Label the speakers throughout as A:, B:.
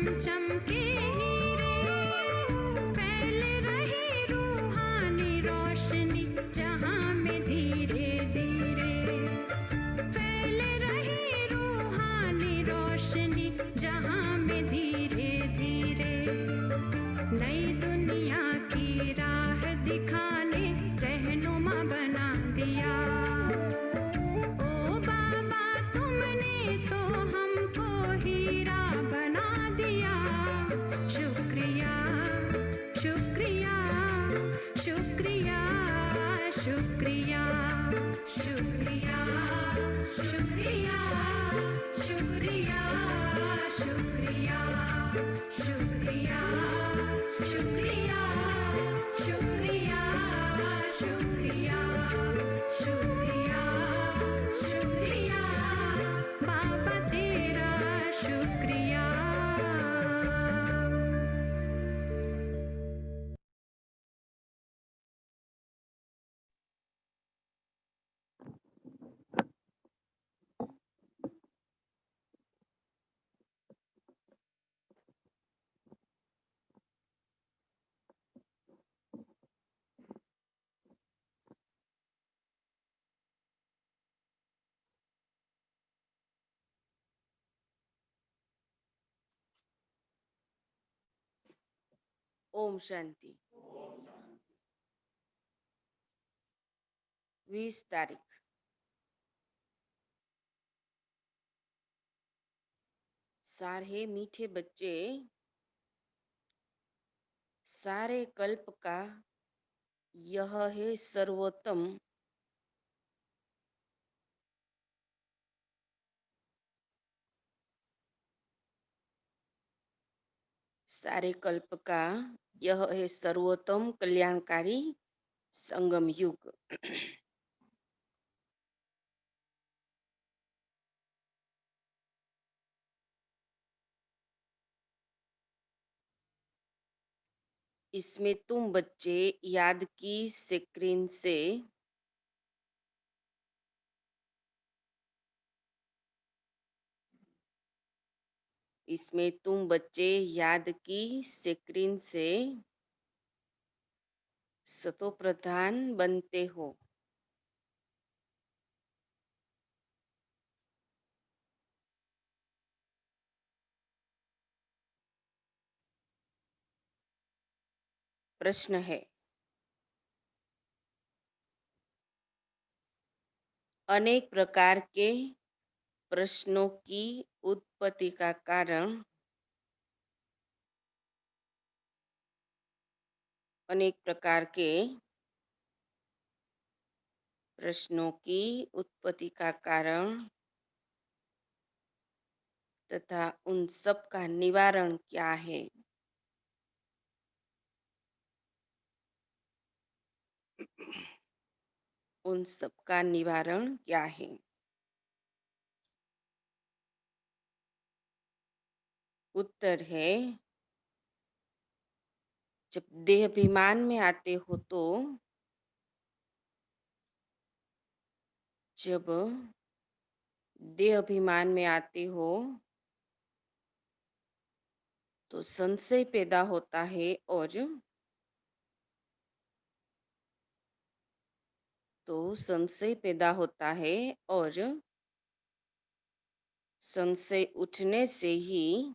A: चमके हीरे, फैल रही रूहानी रोशनी जहां में धीरे धीरे, फैल रही रूहानी रोशनी जहां में धीरे धीरे। नई दुनिया की राह दिखाने रहनुमा बना दिया। ओ बाबा तुमने तो हमको हीरा बना दिया। शुक्रिया शुक्रिया शुक्रिया शुक्रिया शुक्रिया शुक्रिया शुक्रिया शुक्रिया शुक्रिया शुक्रिया शुक्रिया शुक्रिया शुक्रिया शुक्रिया बाबा तेरा शुक्रिया।
B: ओम शांति। 20 तारीख। सारे मीठे बच्चे, सारे कल्प का यह है सर्वोत्तम सारे कल्प का यह है सर्वोत्तम कल्याणकारी संगम युग। इसमें तुम बच्चे याद की स्क्रीन से इसमें तुम बच्चे याद की स्क्रीन से सतोप्रधान बनते हो। प्रश्न है, अनेक प्रकार के प्रश्नों की उत्पत्ति का कारण अनेक प्रकार के प्रश्नों की उत्पत्ति का कारण तथा उन सब का निवारण क्या है। उन सब का निवारण क्या है। उत्तर है, जब देह अभिमान में आते हो तो जब देह अभिमान में आते हो तो संशय पैदा होता है और संशय उठने से ही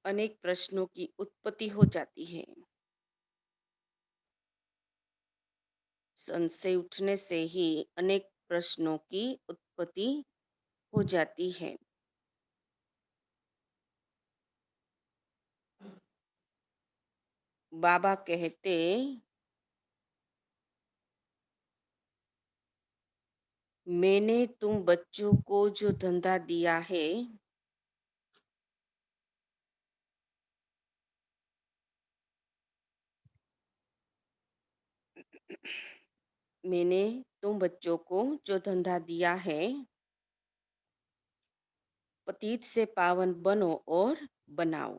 B: अनेक प्रश्नों की उत्पत्ति हो जाती है। संशय उठने से ही अनेक प्रश्नों की उत्पत्ति हो जाती है। बाबा कहते, मैंने तुम बच्चों को जो धंधा दिया है मैंने तुम बच्चों को जो धंधा दिया है, पतित से पावन बनो और बनाओ।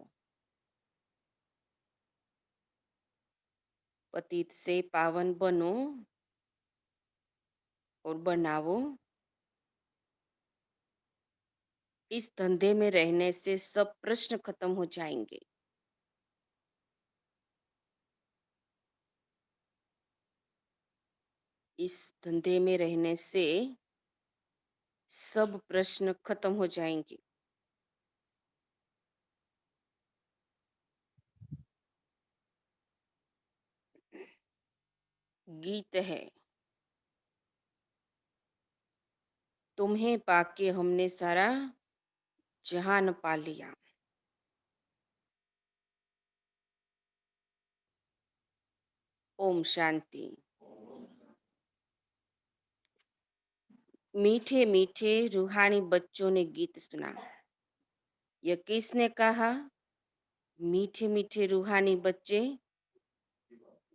B: पतित से पावन बनो और बनाओ। इस धंधे में रहने से सब प्रश्न खत्म हो जाएंगे। इस धंधे में रहने से सब प्रश्न खत्म हो जाएंगे। गीत है, तुम्हें पाके हमने सारा जहान पा लिया। ओम शांति। मीठे मीठे रूहानी बच्चों ने गीत सुना। यह किसने कहा? मीठे मीठे रूहानी बच्चे।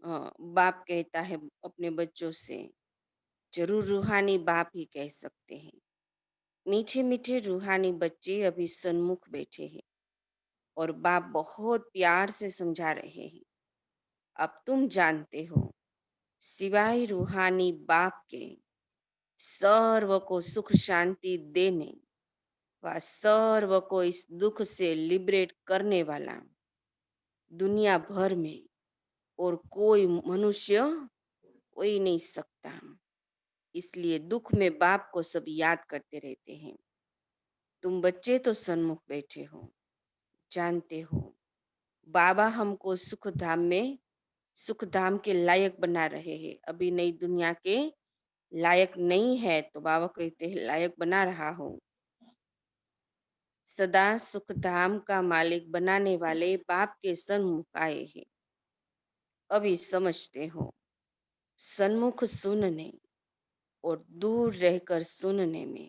B: बाप कहता है अपने बच्चों से, जरूर रूहानी बाप ही कह सकते हैं। मीठे मीठे रूहानी बच्चे अभी सन्मुख बैठे हैं और बाप बहुत प्यार से समझा रहे हैं। अब तुम जानते हो, सिवाय रूहानी बाप के सर्व को सुख शांति देने व सर्व को इस दुख से लिबरेट करने वाला दुनिया भर में और कोई मनुष्य हो ही नहीं सकता। इसलिए दुख में बाप को सब याद करते रहते हैं। तुम बच्चे तो सन्मुख बैठे हो, जानते हो बाबा हमको सुख धाम के लायक बना रहे हैं। अभी नई दुनिया के लायक नहीं है तो बाबा कहते हैं लायक बना रहा हूँ। सदा सुख धाम का मालिक बनाने वाले बाप के सन्मुख आए हैं। अभी समझते हो, सन्मुख सुनने और दूर रहकर सुनने में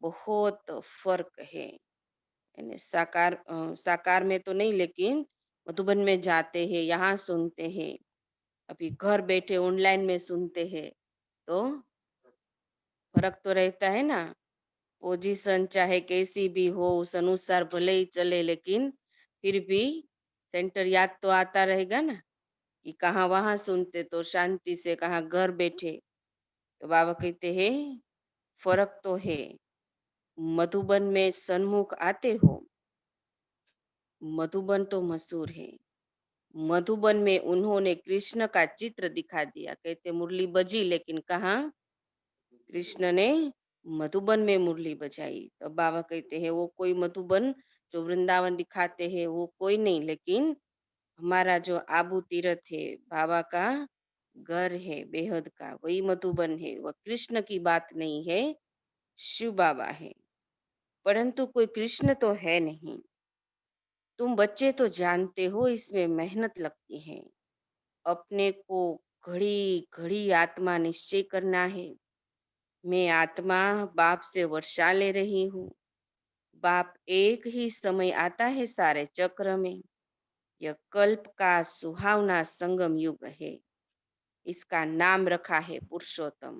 B: बहुत फर्क है। यानी साकार में तो नहीं, लेकिन मधुबन में जाते हैं, यहाँ सुनते हैं, अभी घर बैठे ऑनलाइन में सुनते हैं, तो फर्क तो रहता है ना। पोजीशन चाहे कैसी भी हो उस अनुसार भले ही चले, लेकिन फिर भी सेंटर याद तो आता रहेगा ना कि कहाँ वहां सुनते तो शांति से, कहाँ घर बैठे। तो बाबा कहते हैं फर्क तो है। मधुबन में सन्मुख आते हो, मधुबन तो मशहूर है। मधुबन में उन्होंने कृष्ण का चित्र दिखा दिया। कहते मुरली बजी, लेकिन कहाँ? कृष्ण ने मधुबन में मुरली बजाई। तो बाबा कहते हैं वो कोई मधुबन जो वृंदावन दिखाते हैं वो कोई नहीं, लेकिन हमारा जो आबू तीरथ है, बाबा का घर है बेहद का, वही मधुबन है। वह कृष्ण की बात नहीं है, शिव बाबा है। परंतु कोई कृष्ण तो है नहीं। तुम बच्चे तो जानते हो इसमें मेहनत लगती है। अपने को घड़ी घड़ी आत्मा निश्चय करना है। मैं आत्मा बाप से वर्षा ले रही हूँ। बाप एक ही समय आता है सारे चक्र में। यह कल्प का सुहावना संगम युग है। इसका नाम रखा है पुरुषोत्तम।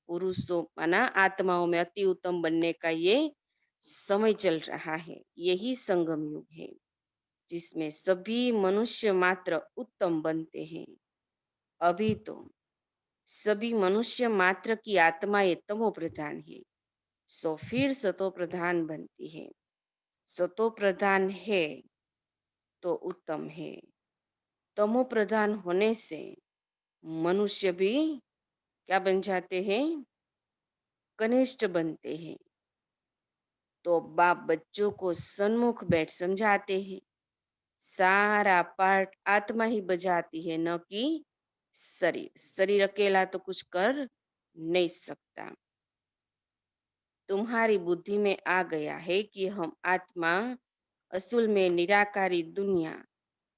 B: पुरुषों माना आत्माओं में अति उत्तम बनने का ये समय चल रहा है। यही संगम युग है जिसमें सभी मनुष्य मात्र उत्तम बनते हैं। अभी तो सभी मनुष्य मात्र की आत्माएं तमो प्रधान है, सो फिर सतो प्रधान बनती है। सतो प्रधान है तो उत्तम है। तमो प्रधान होने से मनुष्य भी क्या बन जाते हैं? कनिष्ठ बनते हैं। तो बाप बच्चों को सन्मुख बैठ समझाते हैं। सारा पार्ट आत्मा ही बजाती है, न कि शरीर। शरीर अकेला तो कुछ कर नहीं सकता। तुम्हारी बुद्धि में आ गया है कि हम आत्मा असल में निराकारी दुनिया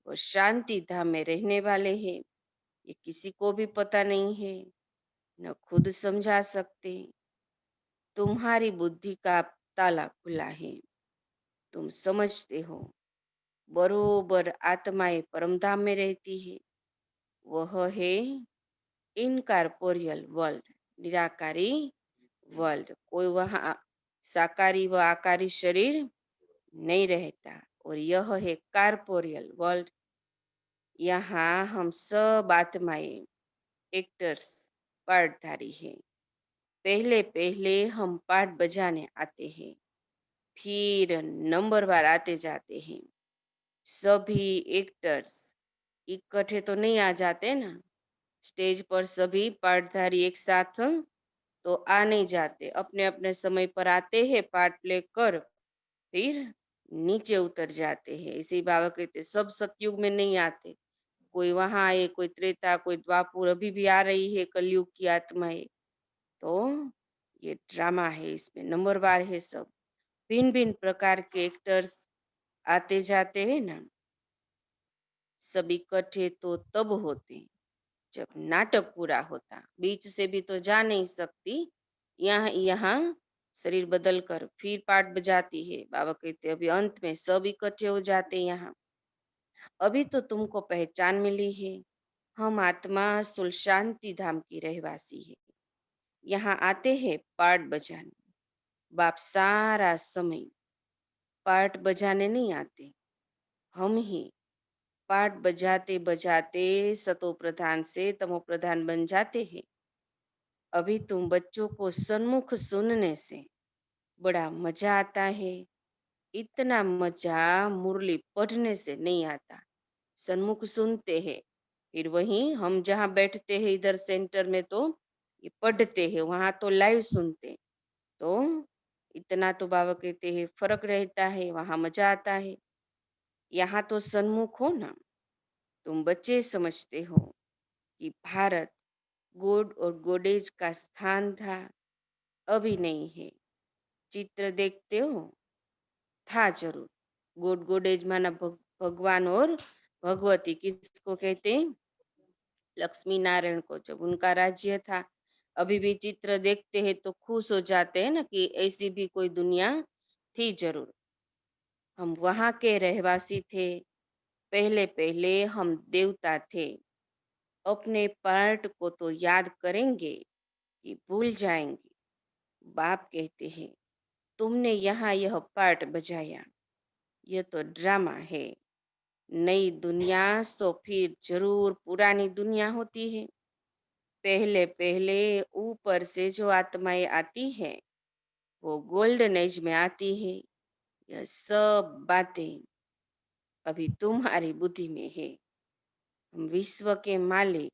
B: और शांति धाम में रहने वाले हैं। ये किसी को भी पता नहीं है, न खुद समझा सकते। तुम्हारी बुद्धि का ताला खुला है। तुम समझते हो बरोबर आत्माएं परमधाम में रहती है। वह है इनकॉर्पोरियल वर्ल्ड, निराकारी वर्ल्ड। कोई वहाँ साकारी व आकारी शरीर नहीं रहता। और यह है कॉर्पोरियल वर्ल्ड, यहाँ हम सब आत्माएं एक्टर्स पार्टधारी हैं। पहले पहले हम पार्ट बजाने आते हैं, फिर नंबरवार आते जाते हैं। सभी एक्टर्स इकट्ठे तो नहीं आ जाते ना। स्टेज पर सभी पार्टधारी एक साथ तो आ नहीं जाते, अपने अपने समय पर आते हैं, पार्ट प्ले कर फिर नीचे उतर जाते हैं। इसी बाबा कहते सब सतयुग में नहीं आते, कोई वहां आए, कोई त्रेता, कोई द्वापुर, अभी भी आ रही है कलयुग की आत्माएं। तो ये ड्रामा है, इसमें नंबरवार है सब। भिन्न भिन्न प्रकार के एक्टर्स आते जाते हैं ना, सब इकट्ठे तो तब होते जब नाटक पूरा होता। बीच से भी तो जा नहीं सकती। यहाँ यहाँ शरीर बदल कर फिर पार्ट बजाती है। बाबा कहते अभी अंत में सब इकट्ठे हो जाते यहाँ। अभी तो तुमको पहचान मिली है, हम आत्मा सुल शांति धाम की रहवासी है। यहाँ आते हैं पार्ट बजाने। बाप सारा समय पार्ट बजाने नहीं आते, हम ही पार्ट बजाते बजाते सतो प्रधान से तमो प्रधान बन जाते हैं। अभी तुम बच्चों को सन्मुख सुनने से बड़ा मजा आता है। इतना मजा मुरली पढ़ने से नहीं आता। सन्मुख सुनते हैं, फिर वहीं हम जहाँ बैठते हैं इधर सेंटर में तो ये पढ़ते हैं, वहां तो लाइव सुनते। तो इतना तो बाबा कहते हैं फर्क रहता है, वहां मजा आता है। यहाँ तो सन्मुख हो ना, तुम बच्चे समझते हो कि भारत गॉड और गॉडेज का स्थान था, अभी नहीं है। चित्र देखते हो, था जरूर। गॉड गॉडेज माना भगवान और भगवती किसको कहते हैं? लक्ष्मी नारायण को, जब उनका राज्य था। अभी भी चित्र देखते हैं तो खुश हो जाते हैं ना कि ऐसी भी कोई दुनिया थी जरूर। हम वहां के रहवासी थे। पहले पहले हम देवता थे। अपने पार्ट को तो याद करेंगे कि भूल जाएंगे। बाप कहते हैं तुमने यहाँ यह पार्ट बजाया, यह तो ड्रामा है। नई दुनिया तो फिर जरूर पुरानी दुनिया होती है। पहले पहले ऊपर से जो आत्माएं आती है वो गोल्डन एज में आती है। यह सब बातें अभी तुम्हारी बुद्धि में है। हम विश्व के मालिक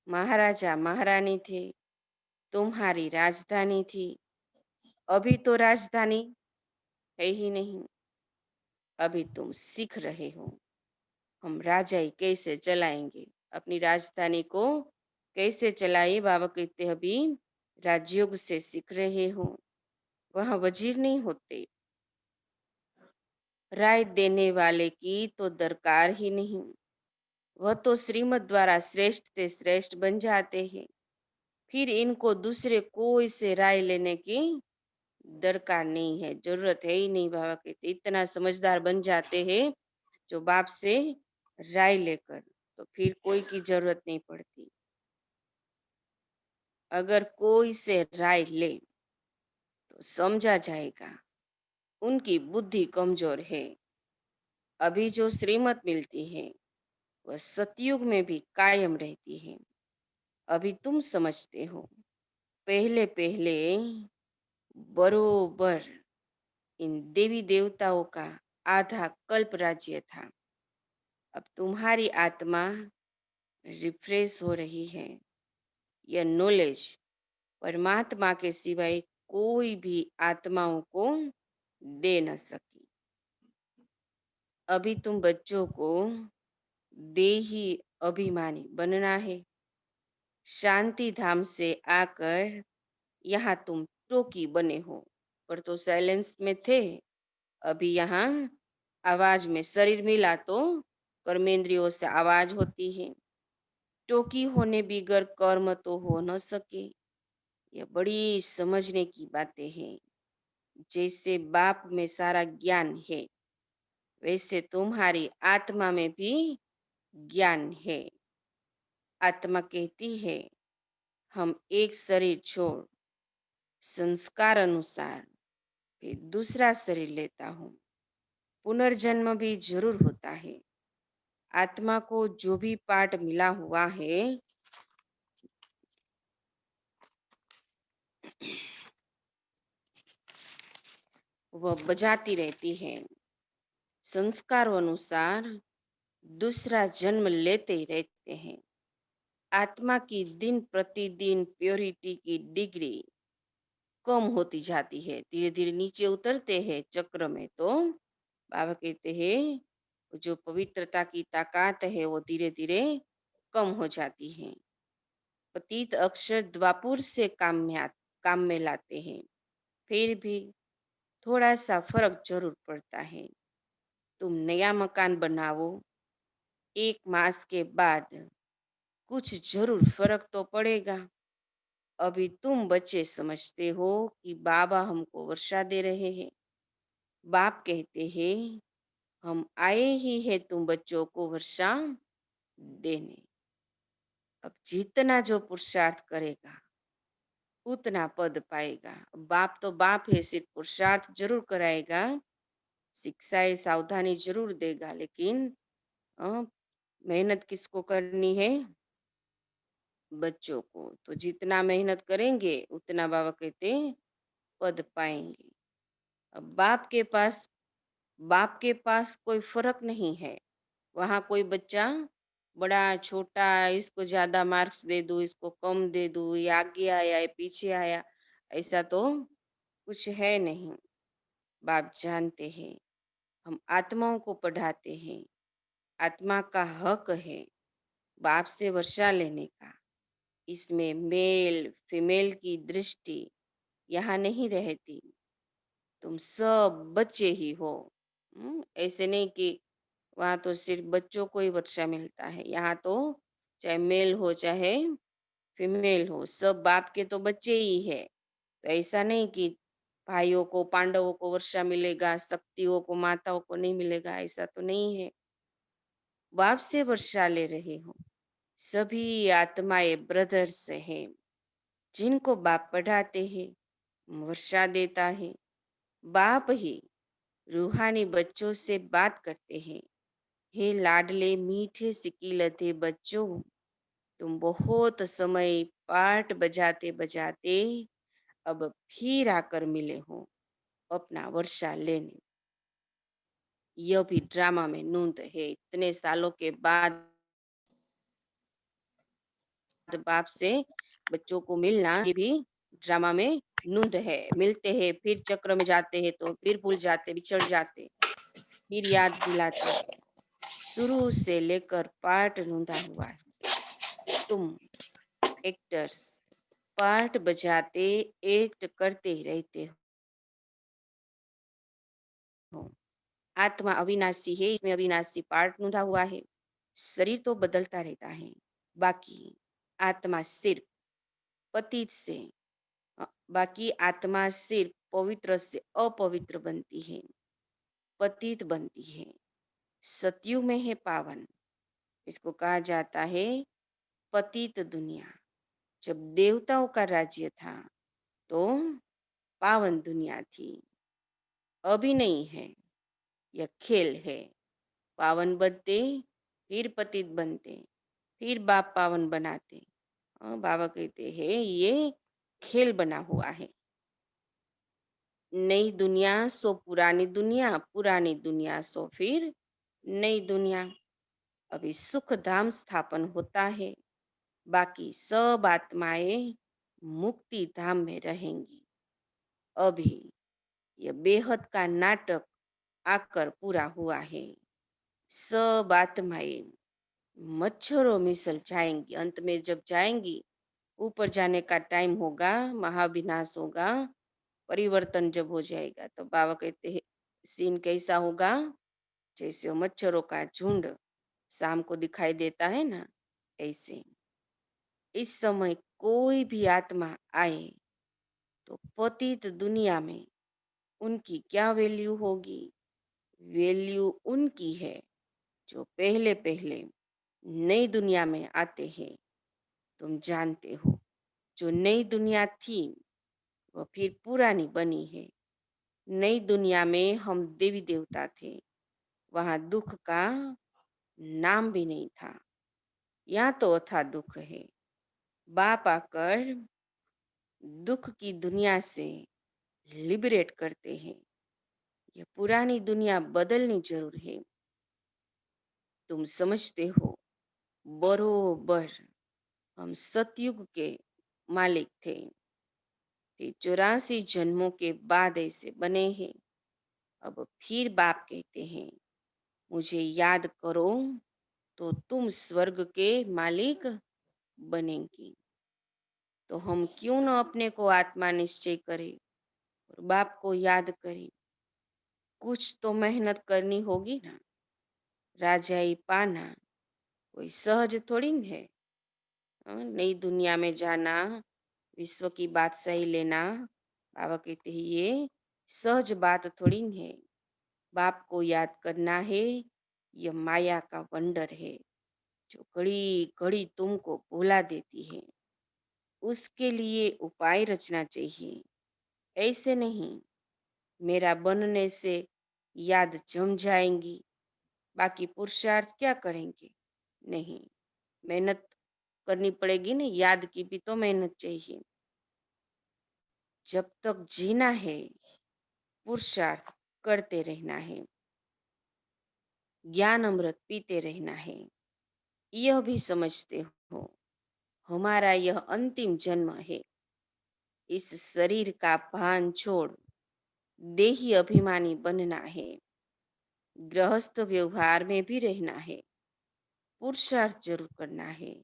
B: महाराजा महारानी थे, तुम्हारी राजधानी थी। अभी तो राजधानी है ही नहीं, अभी तुम सीख रहे हो हम राजाई कैसे चलाएंगे, अपनी राजधानी को कैसे चलाए। बाबा कहते अभी राजयोग से सीख रहे हो। वहां वजीर नहीं होते, राय देने वाले की तो दरकार ही नहीं। वह तो श्रीमत द्वारा श्रेष्ठ से श्रेष्ठ बन जाते हैं। फिर इनको दूसरे कोई से राय लेने की दरकार नहीं है, जरूरत है ही नहीं। बाबा कहते इतना समझदार बन जाते हैं जो बाप से राय लेकर, तो फिर कोई की जरूरत नहीं पड़ती। अगर कोई से राय ले तो समझा जाएगा उनकी बुद्धि कमजोर है। अभी जो श्रीमत मिलती है वह सतयुग में भी कायम रहती है। अभी तुम समझते हो, पहले पहले बरोबर इन देवी देवताओं का आधा कल्प राज्य था। अब तुम्हारी आत्मा रिफ्रेश हो रही है। यह नॉलेज परमात्मा के सिवाय कोई भी आत्माओं को दे न सकी। अभी तुम बच्चों को देही अभिमानी बनना है। शांति धाम से आकर यहाँ तुम टोकी बने हो, पर तो साइलेंस में थे। अभी यहाँ आवाज में शरीर मिला तो कर्मेंद्रियों से आवाज होती है। टोकी होने बिगर कर्म तो हो न सके। यह बड़ी समझने की बातें हैं। जैसे बाप में सारा ज्ञान है, वैसे तुम्हारी आत्मा में भी ज्ञान है। आत्मा कहती है हम एक शरीर छोड़ संस्कार अनुसार फिर दूसरा शरीर लेता हूँ। पुनर्जन्म भी जरूर होता है। आत्मा को जो भी पाठ मिला हुआ है वह बजाती रहती है। संस्कारों अनुसार दूसरा जन्म लेते ही रहते हैं। आत्मा की दिन प्रतिदिन प्योरिटी की डिग्री कम होती जाती है, धीरे धीरे नीचे उतरते हैं चक्र में। तो बाबा कहते हैं जो पवित्रता की ताकत है वो धीरे धीरे कम हो जाती है। पतित अक्षर द्वापुर से काम में लाते हैं, फिर भी थोड़ा सा फर्क जरूर पड़ता है। तुम नया मकान बनाओ, 1 मास के बाद कुछ जरूर फर्क तो पड़ेगा। अभी तुम बच्चे समझते हो कि बाबा हमको वर्षा दे रहे हैं। बाप कहते हैं हम आए ही हैं तुम बच्चों को वर्षा देने। अब जितना जो पुरुषार्थ करेगा उतना पद पाएगा। बाप तो बाप है, सिर्फ पुरुषार्थ जरूर कराएगा, शिक्षाएं सावधानी जरूर देगा, लेकिन अ, मेहनत किसको करनी है? बच्चों को। तो जितना मेहनत करेंगे उतना बाबा कहते हैं पद पाएंगे। अब बाप के पास कोई फर्क नहीं है। वहाँ कोई बच्चा बड़ा छोटा, इसको ज्यादा मार्क्स दे दूं, इसको कम दे दूं, ये आगे आया ये पीछे आया, ऐसा तो कुछ है नहीं। बाप जानते हैं हम आत्माओं को पढ़ाते हैं, आत्मा का हक है बाप से वर्षा लेने का। इसमें मेल फीमेल की दृष्टि यहाँ नहीं रहती। तुम सब बच्चे ही हो। ऐसे नहीं कि वहाँ तो सिर्फ बच्चों को ही वर्षा मिलता है। यहाँ तो चाहे मेल हो चाहे फीमेल हो, सब बाप के तो बच्चे ही है। तो ऐसा नहीं कि भाइयों को पांडवों को वर्षा मिलेगा, शक्तियों को माताओं को नहीं मिलेगा, ऐसा तो नहीं है। बाप से वर्षा ले रहे हो। सभी आत्माएं ब्रदर्स हैं जिनको बाप पढ़ाते हैं, वर्षा देता है। बाप ही रूहानी बच्चों से बात करते हैं। हे लाडले मीठे सिकीलते बच्चों, तुम बहुत समय पाठ बजाते बजाते अब फिर आकर मिले हो अपना वर्षा लेने। यह भी ड्रामा में नूंद है। इतने सालों के बाद बाप से बच्चों को मिलना, ये भी ड्रामा में नूंद है। मिलते हैं, फिर चक्र में जाते हैं, तो फिर भूल जाते, बिछड़ जाते, फिर याद दिलाते। शुरू से लेकर पार्ट नूंदा हुआ है। तुम एक्टर्स पार्ट बजाते, एक्ट करते ही रहते हो। आत्मा अविनाशी है, इसमें अविनाशी पार्ट नूंदा हुआ है। शरीर तो बदलता रहता है, बाकी आत्मा सिर्फ पतित से अ, बाकी आत्मा सिर्फ पवित्र से अपवित्र बनती है, पतित बनती है। सतयुग में है पावन। इसको कहा जाता है पतित दुनिया। जब देवताओं का राज्य था तो पावन दुनिया थी। अभी नहीं है, यह खेल है। पावन बनते, फिर पतित बनते, फिर बाप पावन बनाते। बाबा कहते हैं ये खेल बना हुआ है। नई दुनिया सो पुरानी दुनिया, पुरानी दुनिया सो फिर नई दुनिया। अभी सुख धाम स्थापन होता है, बाकी सब आत्माएं मुक्ति धाम में रहेंगी। अभी यह बेहद का नाटक आकर पूरा हुआ है। सब आत्माएं मच्छरों में सल जाएंगी। अंत में जब जाएंगी, ऊपर जाने का टाइम होगा, महाविनाश होगा, परिवर्तन जब हो जाएगा, तो बाबा कहते हैं सीन कैसा होगा? जैसे वो मच्छरों का झुंड शाम को दिखाई देता है ना, ऐसे इस समय कोई भी आत्मा आए तो पतित दुनिया में उनकी क्या वैल्यू होगी? वैल्यू उनकी है जो पहले पहले नई दुनिया में आते हैं। तुम जानते हो जो नई दुनिया थी वह फिर पुरानी बनी है। नई दुनिया में हम देवी देवता थे, वहां दुख का नाम भी नहीं था। यहाँ तो अथाह दुख है। बाप आकर दुख की दुनिया से लिबरेट करते हैं। ये पुरानी दुनिया बदलनी जरूर है। तुम समझते हो, बरोबर हम सतयुग के मालिक थे। फिर 84 जन्मों के बाद ऐसे बने हैं। अब फिर बाप कहते हैं, मुझे याद करो तो तुम स्वर्ग के मालिक बनेंगी। तो हम क्यों न अपने को आत्मा निश्चय करें और बाप को याद करें। कुछ तो मेहनत करनी होगी ना। राजाई पाना कोई सहज थोड़ी न है। नई दुनिया में जाना, विश्व की बादशाही लेना, बाबा कहते हैं ये सहज बात थोड़ी न है। बाप को याद करना है, यह माया का वंडर है जो घड़ी घड़ी तुमको भुला देती है। उसके लिए उपाय रचना चाहिए, ऐसे नहीं मेरा बनने से याद जम जाएंगी, बाकी पुरुषार्थ क्या करेंगे। नहीं, मेहनत करनी पड़ेगी ना, याद की भी तो मेहनत चाहिए। जब तक जीना है पुरुषार्थ करते रहना है, ज्ञान अमृत पीते रहना है। यह भी समझते हो, हमारा यह अंतिम जन्म है। इस शरीर का भान छोड़ देही अभिमानी बनना है। गृहस्थ व्यवहार में भी रहना है, पुरुषार्थ जरूर करना है।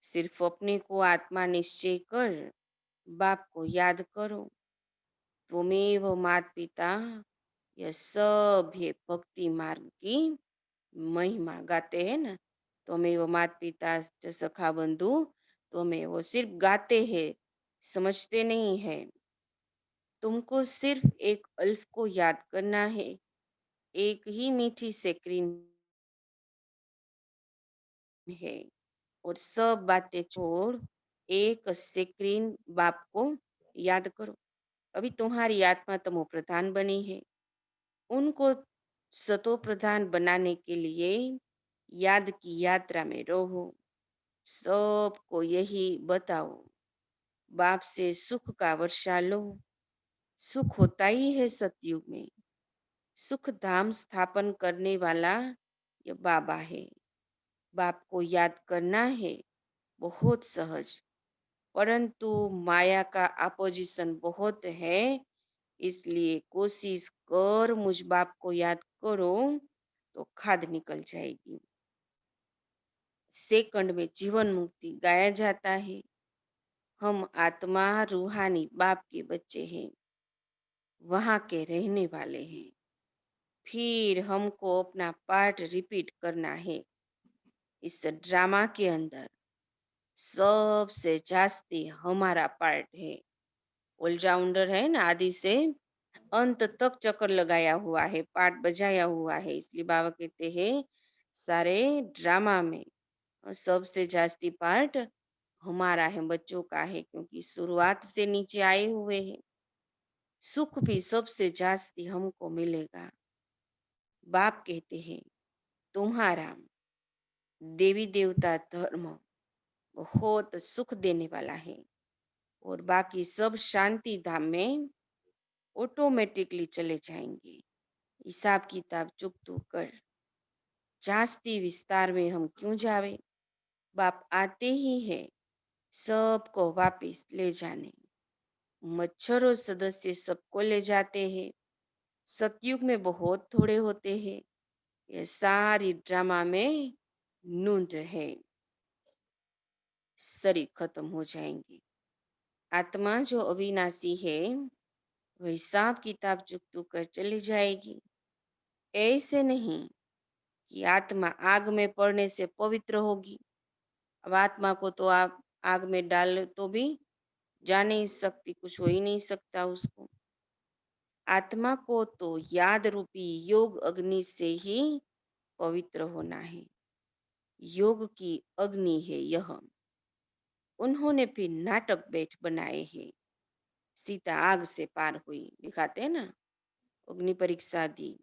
B: सिर्फ अपने को आत्मा निश्चय कर बाप को याद करो। त्वमेव मात पिता, यह सब है भक्ति मार्ग की महिमा। गाते हैं ना, त्वमेव मात पिता च सखा बंधु, त्वमेव सिर्फ गाते हैं, समझते नहीं है। तुमको सिर्फ एक अल्फ को याद करना है। एक ही मीठी से क्रीम है और सब बातें छोड़ एक सेकंड बाप को याद करो। अभी तुम्हारी आत्मा तमो प्रधान बनी है, उनको सतो प्रधान बनाने के लिए याद की यात्रा में रहो। सबको यही बताओ, बाप से सुख का वर्षा लो। सुख होता ही है सतयुग में। सुख धाम स्थापन करने वाला ये बाबा है। बाप को याद करना है बहुत सहज, परंतु माया का अपोजिशन बहुत है। इसलिए कोशिश कर मुझ बाप को याद करो तो खाद निकल जाएगी। सेकंड में जीवन मुक्ति गाया जाता है। हम आत्मा रूहानी बाप के बच्चे हैं, वहां के रहने वाले हैं। फिर हमको अपना पार्ट रिपीट करना है। इस ड्रामा के अंदर सबसे जास्ती हमारा पार्ट है। ऑलराउंडर है ना, आदि से अंत तक चक्कर लगाया हुआ है, पार्ट बजाया हुआ है। इसलिए बाबा कहते हैं सारे ड्रामा में सबसे जास्ती पार्ट हमारा है, बच्चों का है, क्योंकि शुरुआत से नीचे आए हुए हैं। सुख भी सबसे जास्ती हमको मिलेगा। बाप कहते हैं तुम्हारा देवी देवता धर्म बहुत सुख देने वाला है और बाकी सब शांति धाम में ऑटोमेटिकली चले जाएंगे। हिसाब किताब चुप तू कर, जास्ती विस्तार में हम क्यों जावे। बाप आते ही है सबको वापिस ले जाने। मच्छरों सदस्य सबको ले जाते हैं। सतयुग में बहुत थोड़े होते हैं। ये सारी ड्रामा में नूंद है। शरीर खत्म हो जाएंगे। आत्मा जो अविनाशी है वह हिसाब किताब चुकतू कर चली जाएगी। ऐसे नहीं कि आत्मा आग में पड़ने से पवित्र होगी। अब आत्मा को तो आप आग में डाल तो भी जा नहीं सकती, कुछ हो ही नहीं सकता उसको। आत्मा को तो याद रूपी योग अग्नि से ही पवित्र होना है। योग की अग्नि है यह। उन्होंने फिर नाटक बैठ बनाए हैं। सीता आग से पार हुई, दिखाते हैं ना, अग्नि परीक्षा दी।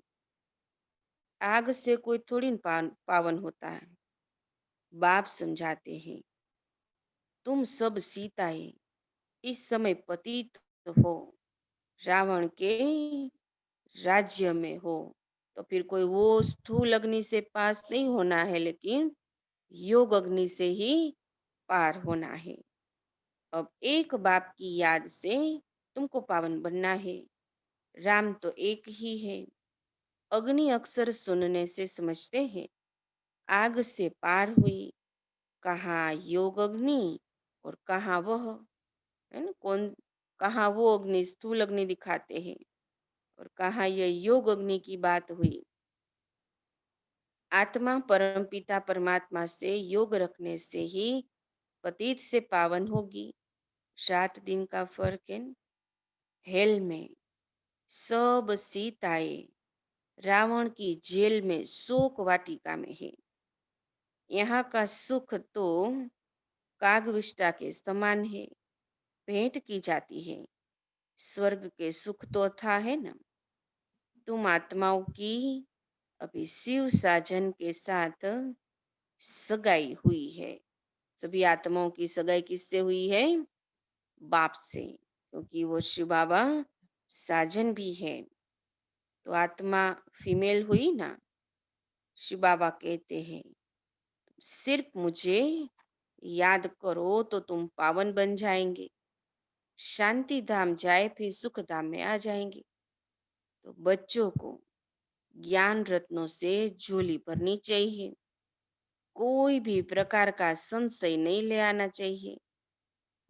B: आग से कोई थोड़ी न पावन होता है। बाप समझाते हैं, तुम सब सीताएं इस समय पतित हो, रावण के राज्य में हो, तो फिर कोई वो स्थूल अग्नि से पास नहीं होना है, लेकिन योग अग्नि से ही पार होना है। अब एक बाप की याद से तुमको पावन बनना है। राम तो एक ही है। अग्नि अक्सर सुनने से समझते हैं, आग से पार हुई, कहाँ योग अग्नि और कहाँ वह, है ना? कौन, कहाँ वो अग्नि स्थूल अग्नि दिखाते हैं और कहाँ ये योग अग्नि की बात हुई। आत्मा परमपिता परमात्मा से योग रखने से ही पतित से पावन होगी। 7 दिन का फर्क है न? हेल में सब सीताएं रावण की जेल में शोक वाटिका में है। यहाँ का सुख तो कागविष्टा के समान है, भेंट की जाती है। स्वर्ग के सुख तो अथाह है ना। तुम आत्माओं की अभी शिव साजन के साथ सगाई हुई है। सभी आत्माओं की सगाई किससे हुई है? बाप से, क्योंकि वो शिव बाबा साजन भी है। तो आत्मा फीमेल हुई ना। शिव बाबा कहते हैं, सिर्फ मुझे याद करो तो तुम पावन बन जाएंगे। शांति धाम जाए फिर सुख धाम में आ जाएंगे। तो बच्चों को ज्ञान रत्नों से झोली भरनी चाहिए। कोई भी प्रकार का संशय नहीं ले आना चाहिए।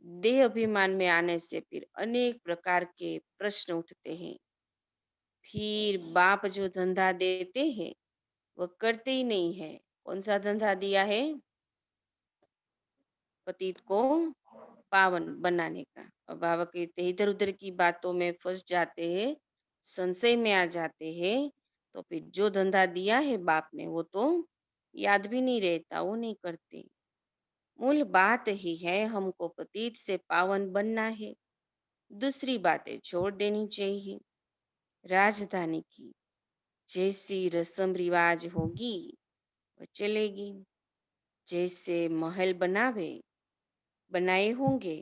B: देह अभिमान में आने से फिर अनेक प्रकार के प्रश्न उठते हैं। फिर बाप जो धंधा देते हैं वह करते ही नहीं है। कौन सा धंधा दिया है? पतित को पावन बनाने का। और बाबा कहते हैं इधर उधर की बातों में फंस जाते हैं, संशय में आ जाते हैं, तो फिर जो धंधा दिया है बाप ने वो तो याद भी नहीं रहता, वो नहीं करते। मूल बात ही है हमको पतित से पावन बनना है। दूसरी बातें छोड़ देनी चाहिए। राजधानी की जैसी रस्म रिवाज होगी वो चलेगी। जैसे महल बनाए होंगे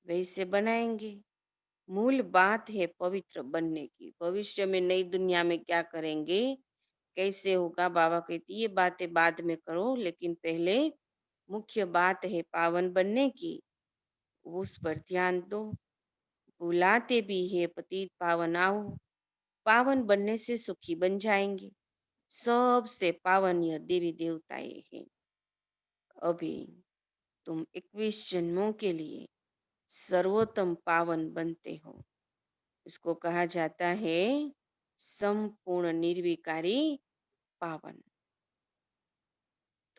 B: वैसे बनाएंगे। मूल बात है पवित्र बनने की। भविष्य में नई दुनिया में क्या करेंगे, कैसे होगा, बाबा कहती ये बातें बाद में करो, लेकिन पहले मुख्य बात है पावन बनने की, उस पर ध्यान दो। बुलाते भी है पतित पावन आओ। पावन बनने से सुखी बन जाएंगे। सबसे पावन यह देवी देवताएं हैं। अभी तुम 21 जन्मों के लिए सर्वोत्तम पावन बनते हो। इसको कहा जाता है संपूर्ण निर्विकारी पावन।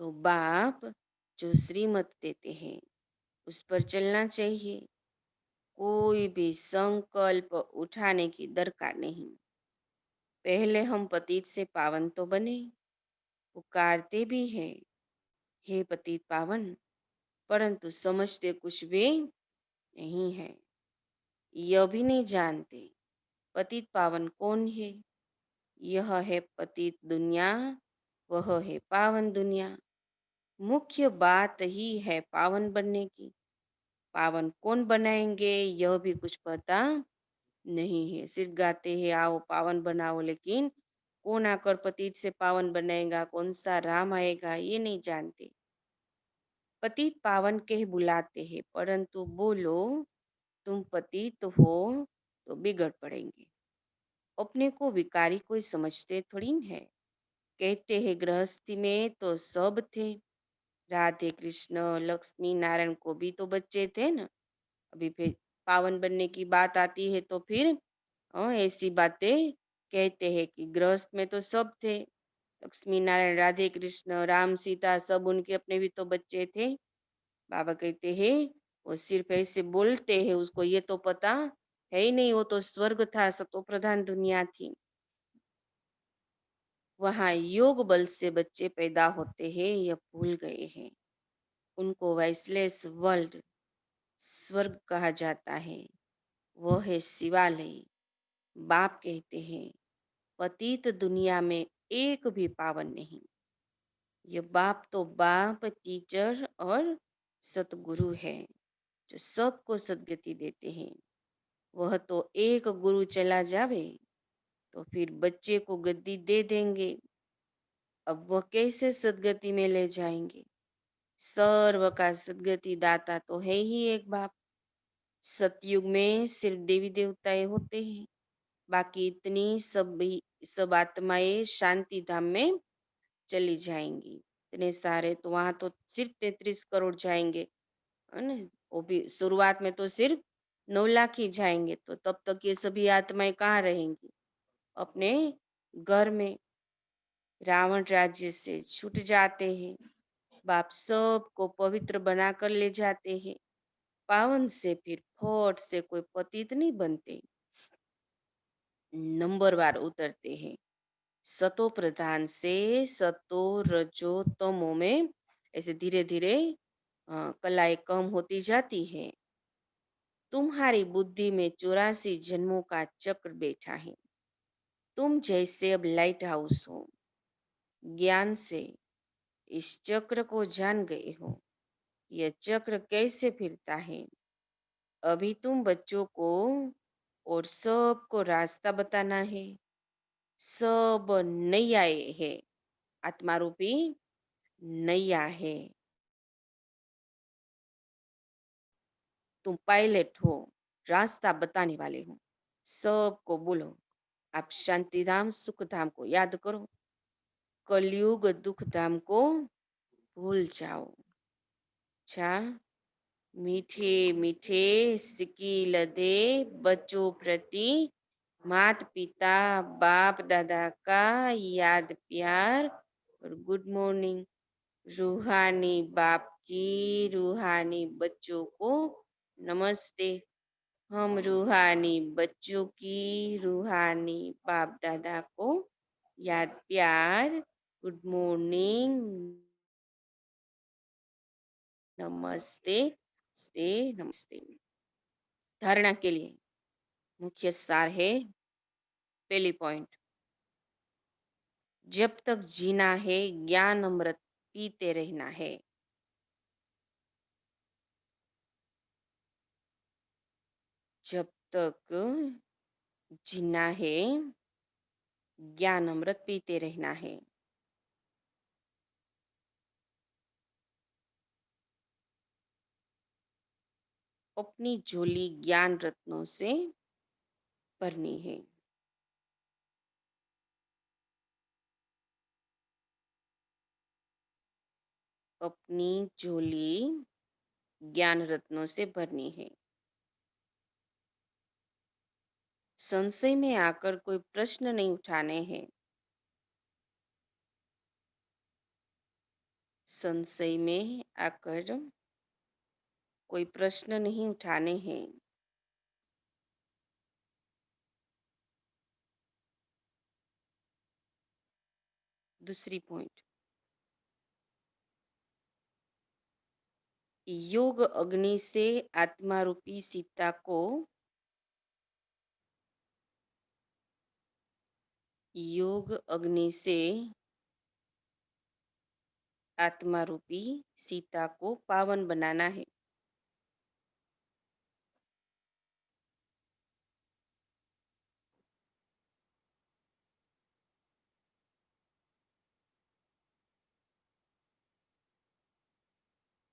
B: तो बाप जो श्रीमत देते हैं उस पर चलना चाहिए। कोई भी संकल्प उठाने की दरकार नहीं। पहले हम पतित से पावन तो बने, पुकारते भी हैं, हे पतित पावन, परंतु समझते कुछ भी नहीं है। यह भी नहीं जानते पतित पावन कौन है। यह है पतित दुनिया, वह है पावन दुनिया। मुख्य बात ही है पावन बनने की। पावन कौन बनाएंगे यह भी कुछ पता नहीं है। सिर्फ गाते हैं आओ पावन बनाओ, लेकिन कौन आकर पतित से पावन बनाएगा, कौन सा राम आएगा, ये नहीं जानते। पतित पावन कह बुलाते हैं, परंतु बोलो तुम पतित हो तो बिगड़ पड़ेंगे। अपने को विकारी कोई समझते थोड़ी न है। कहते हैं गृहस्थी में तो सब थे, राधे कृष्ण लक्ष्मी नारायण को भी तो बच्चे थे ना। अभी फिर पावन बनने की बात आती है तो फिर ऐसी बातें कहते हैं कि गृहस्थ में तो सब थे, लक्ष्मी नारायण राधे कृष्ण राम सीता सब उनके अपने भी तो बच्चे थे। बाबा कहते हैं वो सिर्फ ऐसे बोलते हैं, उसको ये तो पता है ही नहीं। वो तो स्वर्ग था, सतो प्रधान दुनिया थी। वहाँ योग बल से बच्चे पैदा होते हैं, यह भूल गए हैं। उनको वैसलेस वर्ल्ड स्वर्ग कहा जाता है, वो है शिवालय। बाप कहते हैं पतित दुनिया में एक भी पावन नहीं। ये बाप तो बाप, टीचर और सतगुरु है, जो सबको सद्गति देते हैं। वह तो एक गुरु चला जावे तो फिर बच्चे को गद्दी दे देंगे। अब वह कैसे सद्गति में ले जाएंगे? सर्व का सद्गति दाता तो है ही एक बाप। सतयुग में सिर्फ देवी देवताएं होते हैं, बाकी इतनी सब आत्माएं शांति धाम में चली जाएंगी। इतने सारे तो वहां तो सिर्फ 33 करोड़ जाएंगे, है ना? वो भी शुरुआत में तो सिर्फ 9 लाख ही जाएंगे, तो तब तक ये सभी आत्माएं कहाँ रहेंगी? अपने घर में रावण राज्य से छूट जाते हैं। बाप सबको पवित्र बनाकर ले जाते हैं। पावन से फिर फट से कोई पतित नहीं बनते, नंबरवार उतरते हैं। सतो प्रधान से सतो रजो तमो में ऐसे धीरे धीरे कलाएं कम होती जाती है। तुम्हारी बुद्धि में 84 जन्मों का चक्र बैठा है। तुम जैसे अब लाइट हाउस हो, ज्ञान से इस चक्र को जान गए हो। यह चक्र कैसे फिरता है? अभी तुम बच्चों को और सबको रास्ता बताना है। सब नैयाए है, आत्मा रूपी नैया है। तुम पायलट हो, रास्ता बताने वाले हो। सबको बोलो, आप शांतिधाम सुखधाम को याद करो, कलयुग दुख धाम को भूल जाओ। अच्छा, मीठे मीठे सिकील दे बच्चों प्रति माता पिता बाप दादा का याद प्यार और गुड मॉर्निंग। रूहानी बाप की रूहानी बच्चों को नमस्ते। हम रूहानी बच्चों की रूहानी बाप दादा को याद प्यार गुड मॉर्निंग नमस्ते नमस्ते नमस्ते। धारणा के लिए मुख्य सार है, पहली पॉइंट, जब तक जीना है ज्ञान अमृत पीते रहना है। जब तक जीना है ज्ञान अमृत पीते रहना है। अपनी झोली ज्ञान रत्नों से भरनी है। अपनी झोली ज्ञान रत्नों से भरनी है। संशय में आकर कोई प्रश्न नहीं उठाने हैं। संशय में आकर कोई प्रश्न नहीं उठाने हैं। दूसरी पॉइंट, योग अग्नि से आत्मा रूपी सीता को योग अग्नि से आत्मा रूपी सीता को पावन बनाना है।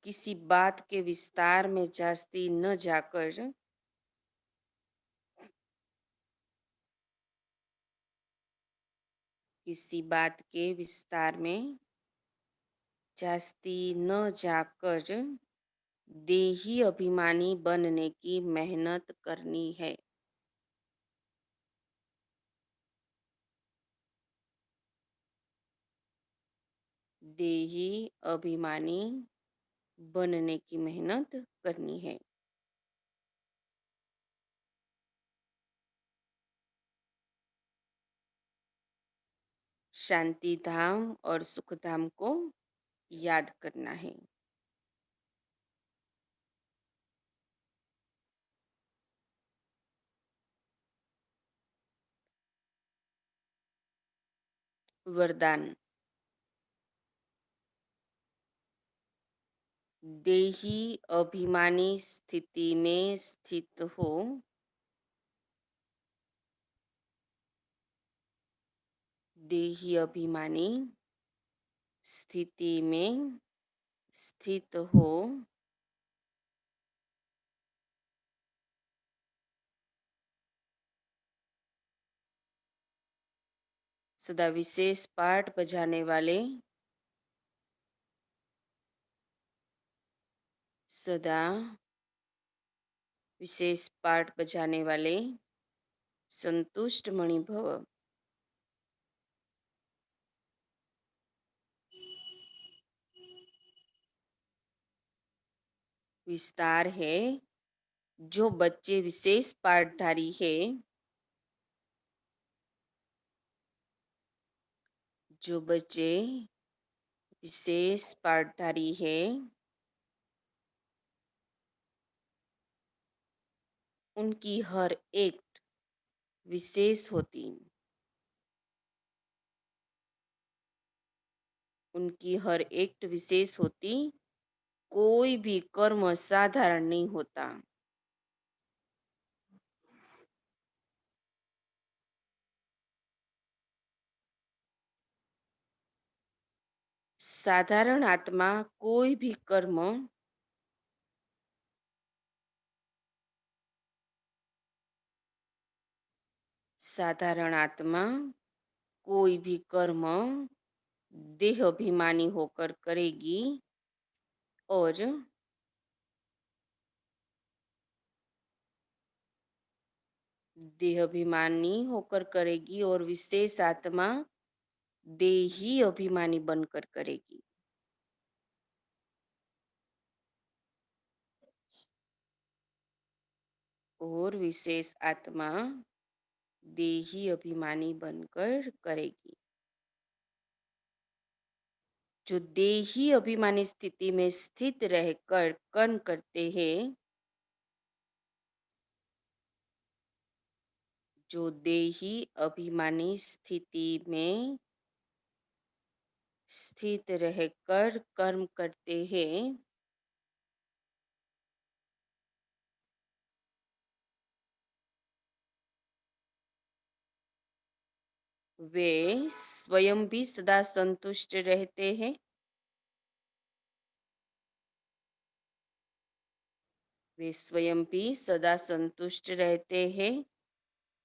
B: किसी बात के विस्तार में जास्ती न जाकर किसी बात के विस्तार में जास्ती न जाकर देही अभिमानी बनने की मेहनत करनी है। देही अभिमानी बनने की मेहनत करनी है। शांति धाम और सुख धाम को याद करना है। वरदान। देही अभिमानी स्थिति में स्थित हो, देही अभिमानी स्थिति में स्थित हो, सदा विशेष पाठ बजाने वाले, सदा विशेष पाठ बजाने वाले संतुष्ट मणि भव। विस्तार है, जो बच्चे विशेष पाठधारी है, जो बच्चे विशेष पाठधारी है, उनकी हर एक विशेष होती, उनकी हर एक विशेष होती, कोई भी कर्म साधारण नहीं होता। साधारण आत्मा कोई भी कर्म साधारण आत्मा कोई भी कर्म देह अभिमानी होकर करेगी और देह अभिमानी होकर करेगी और विशेष आत्मा देही अभिमानी बनकर करेगी। और विशेष आत्मा देही अभिमानी बनकर करेगी। जो देही अभिमानी स्थिति में स्थित रहकर कर्म करते हैं, जो देही अभिमानी स्थिति में स्थित रहकर कर्म करते हैं, वे स्वयं भी सदा संतुष्ट रहते हैं, वे स्वयं भी सदा संतुष्ट रहते हैं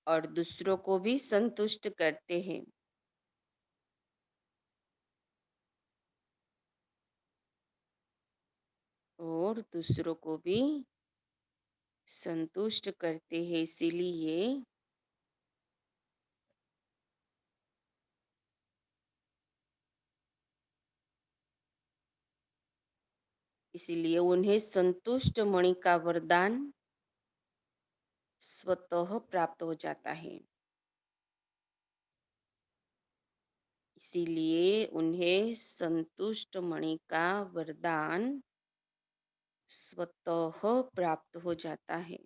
B: और दूसरों को भी संतुष्ट करते हैं। और दूसरों को भी संतुष्ट करते हैं। इसीलिए उन्हें संतुष्ट मणि का वरदान स्वतः प्राप्त हो जाता है। इसीलिए उन्हें संतुष्ट मणि का वरदान स्वतः प्राप्त हो जाता है।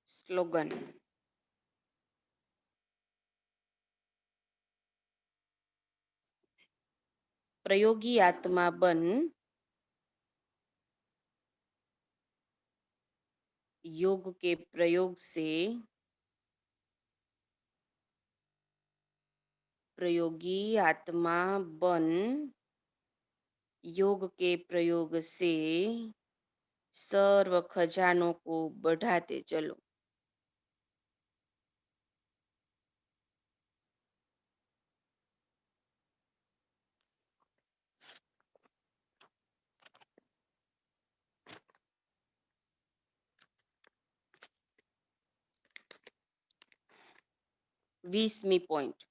B: स्लोगन। प्रयोगी आत्मा बन, योग के प्रयोग से, प्रयोगी आत्मा बन, योग के प्रयोग से सर्व खजानों को बढ़ाते चलो। बीसवीं पॉइंट,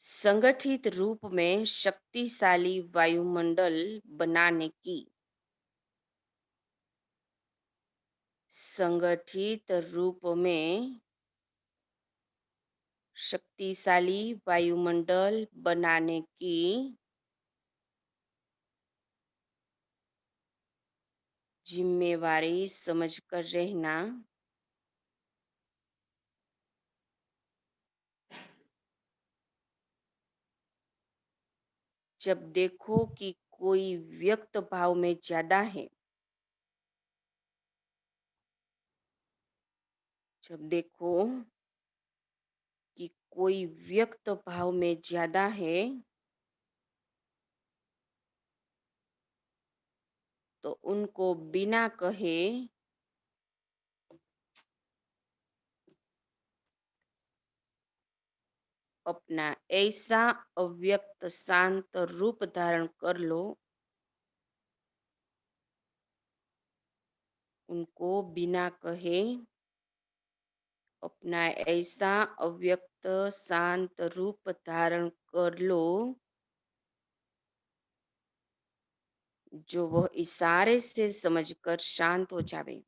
B: संगठित रूप में शक्तिशाली वायुमंडल बनाने की, संगठित रूप में शक्तिशाली वायुमंडल बनाने की, जिम्मेवारी समझकर रहना। जब देखो कि कोई व्यक्त भाव में ज्यादा है, जब देखो कि कोई व्यक्त भाव में ज्यादा है, तो उनको बिना कहे अपना ऐसा अव्यक्त शांत रूप धारण कर लो, उनको बिना कहे अपना ऐसा अव्यक्त शांत रूप धारण कर लो, जो वह इशारे से समझकर शांत हो जावे।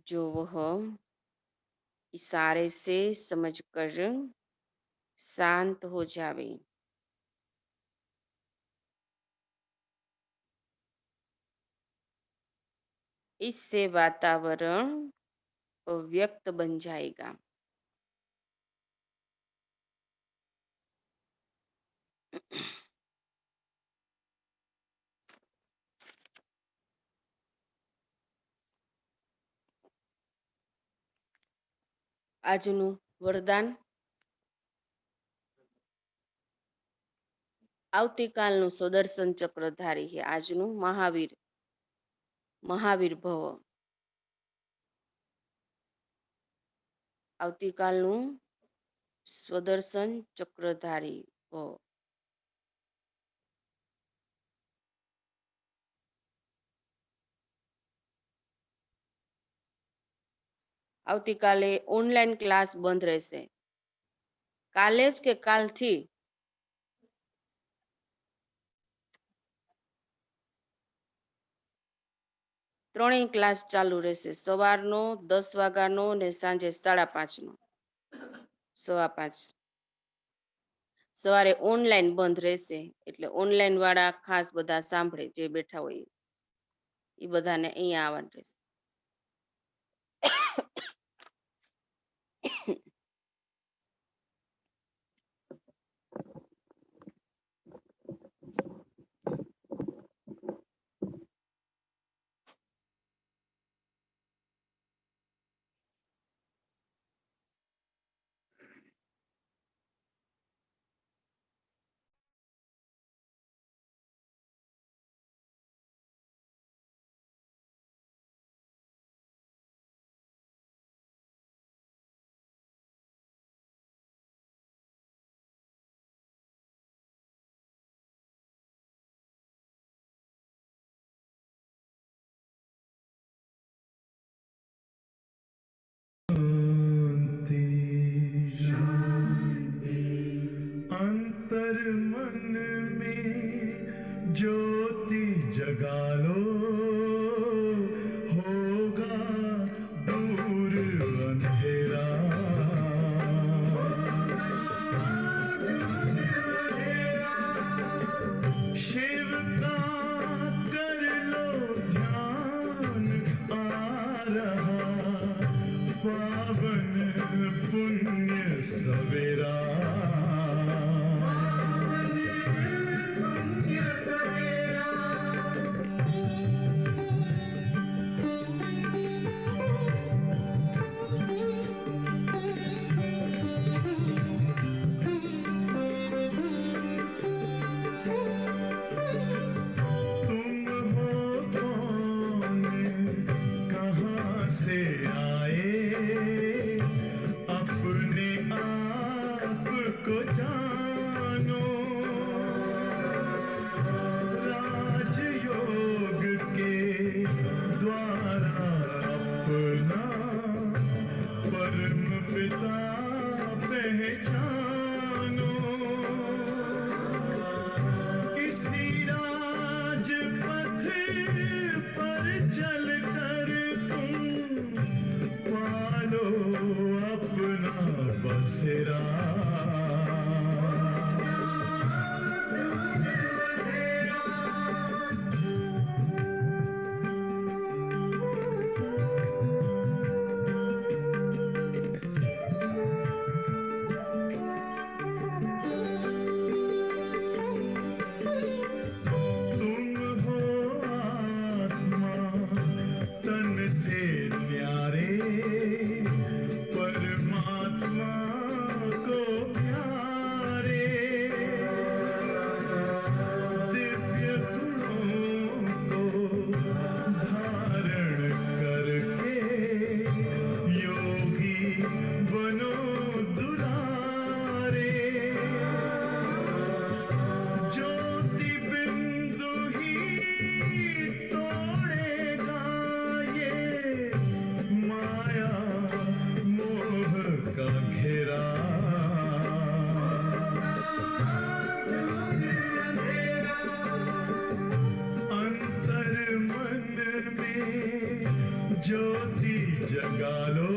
B: जो वह इशारे से समझकर शांत हो जावे। इससे वातावरण अव्यक्त बन जाएगा। આજનું વરદાન, આવતીકાલનું સુદર્શન ચક્રધારી છે, આજનું મહાવીર, મહાવીર ભવ. આવતીકાલનું સ્વદર્શન ચક્રધારી ભવ. આવતીકાલે ઓનલાઈન ક્લાસ બંધ રહેશે. કાલે જ કે કાલથી? ત્રણેય ક્લાસ ચાલુ રહેશે. સવારનો 10 વાગ્યાનો ને સાંજે 5:30 નો, 5:15. સવારે ઓનલાઈન બંધ રહેશે, એટલે ઓનલાઈન વાળા ખાસ બધા સાંભળે, જે બેઠા હોય એ બધાને અહીંયા આવવાનું રહેશે.
C: अंतर मन में ज्योति जगा लो, होगा दूर अंधेरा। शिव का कर लो ध्यान, आ रहा पावन पुण्य सवेरा। तुम हो कौन, कहाँ से आए, अपने आप को जानो। राजयोग के द्वारा अपना परम पिता पहचानो। इसी राजपथ पर चल कर तुम ज्योति जगा लो